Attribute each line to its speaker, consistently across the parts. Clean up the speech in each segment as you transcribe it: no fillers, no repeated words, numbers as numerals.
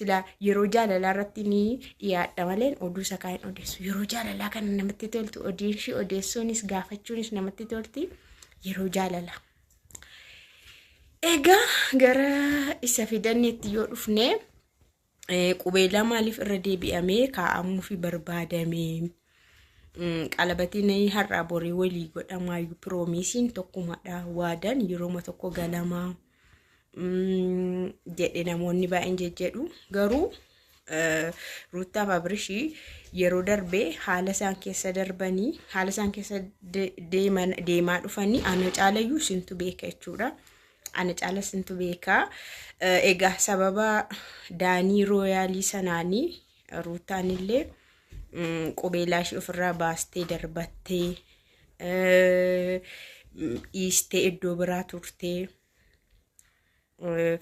Speaker 1: sila yeroo jaalalaa irratti ni dhiyaadha malee oduu isaa kan odeessu yeroo jaalalaa kan namatti toltu odeessi odeessuunis gaafachuunis namatti tolti yeroo jaalalaa. Egaa gara isa fidanneetti yoo dhufne qubeelaa maaliif irra deebi'amee kaa'amuu fi barbaadame qalabatiin har'aa borii walii godhamaayyuu piroomiisiin tokkumadha waadaan yerooma tokko galamaa jedhe namoonni baay'een jedhu garuu Ruutaa fi Abrishii yeroo darbee haala isaan keessa darbanii haala isaan keessa deemaa dhufanii ana caalayyuu sintu beeka jechuudha. Ana caala sintu beeka. Egaa sababa daanii rooyaalii sanaanii Ruutaan illee qubeelaa ishee ofirraa baastee darbattee dhiistee iddoo biraa turtee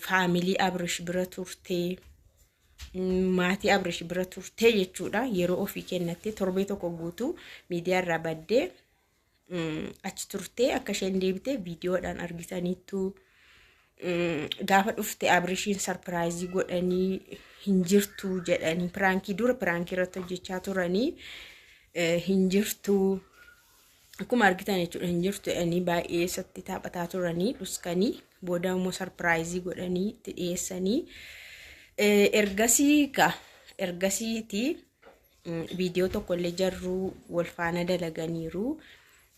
Speaker 1: faamilii Abrish bira turtee maatii Abrish bira turtee jechuudha. Yeroo ofii kennattee torbee tokko guutuu miidiyaa irraa baddee achi turtee akka isheen deebitee viidiyoodhaan argitaniittu gaafa dhufte Abrishiin sarpiraayizii godhanii hin jirtu jedhanii piraankii dura piraankii irratti hojjechaa turanii hin jirtu akkuma argitan jechuudha hin jirtu jedhanii baay'ee satti taphataa turanii dhuskanii booda immoo sarpiraayizii godhanii itti dhiyeessanii ergasiiti viidiyoo tokko illee jarruu wal faana dalaganiiru.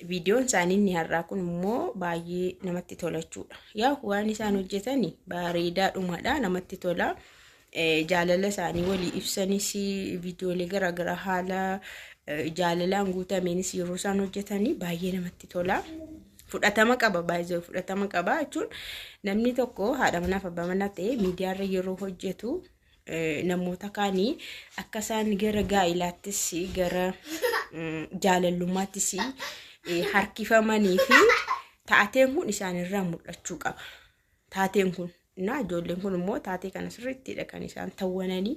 Speaker 1: Viidiyoon isaanii inni har'aa kun immoo baay'ee namatti tolachuudha. Yaa waan isaan hojjetani bareedaadhumadha namatti tola. Jaalala isaanii walii ibsanis viidiyoolee garaagaraa haala jaalalaan guutameenis yeroo isaan hojjetani baay'ee namatti tola. Fudhatama qaba baay'ee fudhatama qaba jechuun namni tokko haadha manaa fi abbaa manaa ta'ee miidiyaarra yeroo hojjetu namoota kaanii akka isaan gara gaa'ilaattis gara jaalallummaattis harkifamanii fi taateen kun isaanirraa mul'achuu qaba. Taateen kun ijoolleen kun immoo taatee kana sirriittidha kan isaan tawwananii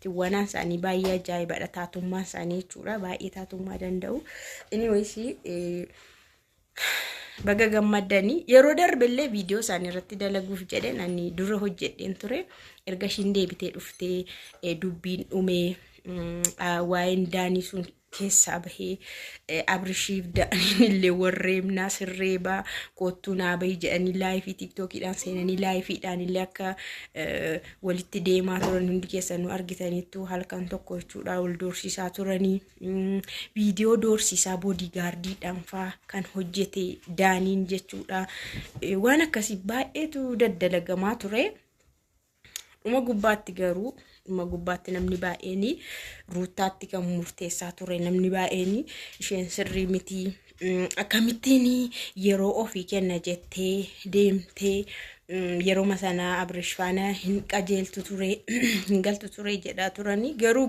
Speaker 1: tiwwanaan isaanii baay'ee ajaa'ibadha taatummaan isaanii jechuudha baay'ee taatummaa danda'u. Anyways baga gammaddanii yeroo darbillee viidiyoo isaanii irratti dalaguuf jedhan ani dura hojjedheen ture erga ishiin deebitee dhuftee dubbiin dhumee waa'een daanii sun keessaa bahee Abrishiif da'aniin illee warreemnaa sirreebaa kottuu naa bahii jedhanii laayifii tiktookiidhaan seenanii laayifiidhaan illee akka walitti deemaa turan hundi keessanuu argitaniittu halkan tokko jechuudha wal doorsisaa turanii viidiyoo doorsisaa boodigaardiidhaan faa kan hojjete daaniin jechuudha waan akkasii baay'eetu daddalagamaa ture. Dhuma gubbaatti garuu dhuma gubbaatti namni baay'een Ruutaatti kan murteessaa ture namni baay'een isheen sirrii miti akkamittiin yeroo ofii kenna jettee deemtee yeroo masanaa Abrish faana hin qajeeltu ture hin galtu ture jedhaa turanii garuu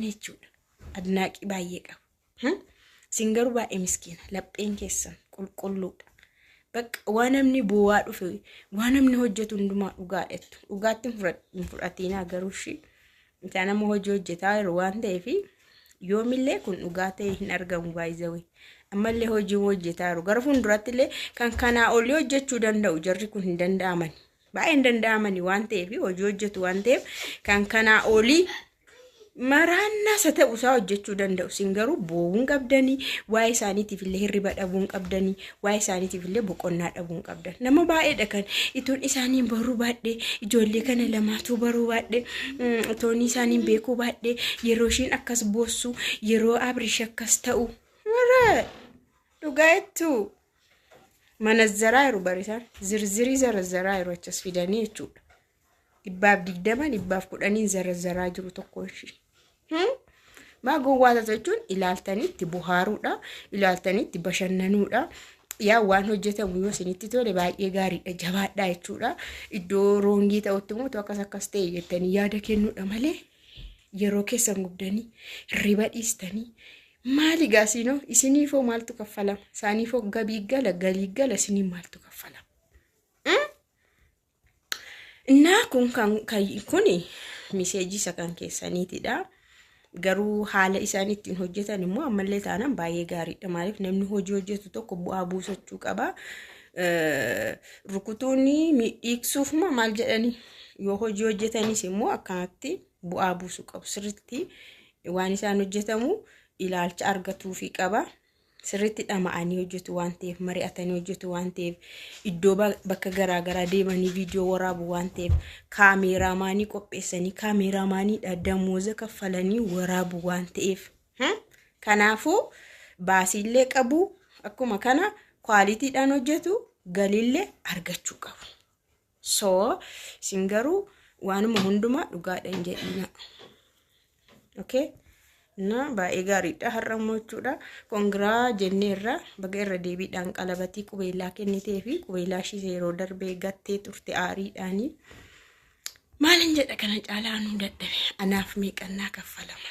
Speaker 1: jechuudha. Adnaaqii baay'ee qabu. Singaruu baay'ee miskiina. Lapheen keessan qulqulluudha. Bakka waan namni bu'aa dhufe waan namni hojjetu hundumaa dhugaadhetu. Dhugaatti hin fudhatiin garuu shi isa nama hojii hojjetaa jiru waan ta'eef yoomillee kun dhugaa ta'e hin argamu baay'ee. Ammallee hojii hojjetaa jiru. Gara fuulduratti illee kan kanaa olii hojjechuu danda'u jarri kun hin danda'amani. Baay'ee hin danda'amani waan ta'eef hojii hojjetu waan ta'eef kan kanaa olii maraannaa isa ta'u isaa hojjechuu danda'u. Singaruu boowuun qabdanii waa'ee isaaniitiif illee hirriba dhabuun qabdanii waa'ee isaaniitiif illee boqonnaa dhabuun qabdan. Nama baay'eedha kan itoon isaaniin baruu baadhee ijoollee kana lamaatu baruu baadhee itoon isaaniin beekuu baadhee yeroo ishiin akkas boossu yeroo Abrish akkas ta'u mara dhugaa'ettu manazzaraa jiru barisan zirzirii zarazzaraa jiru achas fidanii jechuudha. 120 110 zarazzaraa jiru tokko ishii. Gowwaata jechuun ilaaltanitti buhaaruudha, ilaaltanitti bashannanuudha. Yaa waan hojjetamu yoo isinitti tole baay'ee gaariidha, jabaadha jechuudha. Iddoo roongii ta'utti immoo akkas ta'e jettanii yaada kennuudha malee yeroo keessan gubdanii hirriba dhiistanii maali gaasiinoo isiniifoo maaltu kaffalama? Isaaniifoo galii gala isiniin maaltu kaffalama? Innaa kun miseejii isa kan keessaniitidha. Garuu haala isaan ittiin hojjetan immoo ammallee taanaan baay'ee gaariidha. Maaliif namni hojii hojjetu tokko bu'aa buusachuu qaba. Rukutuuni miidhagsuuf maal jedhani yoo hojii hojjetanis immoo akkanatti bu'aa buusuu qabu. Sirriitti waan isaan hojjetamu ilaalcha argatuufi qaba. Sirriitti dhama'anii hojjetu waan ta'eef mari'atanii hojjetu waan ta'eef iddoo bakka garaagaraa deemanii viidiyoo waraabu waan ta'eef kaameraamaanii qopheessanii kaameraamaaniidha damooza kaffalanii waraabu waan ta'eef kanaafuu baasiillee qabu akkuma kana kwaalitiidhaan hojjetu galiillee argachuu qabu. So singaruu waanuma hundumaa dhugaadhaan jedhina. Okay? Na baay'ee gaariidha har'ammoo jechuudha. Kongiraa jenneerra baga irra deebiidhaan qalabatii qubeellaa kennitee fi qubeellaa ishii yeroo darbee gattee turte aariidhaanii maalin jedha kana caalaa nuu dadhabe anaaf meeqannaa kaffalama.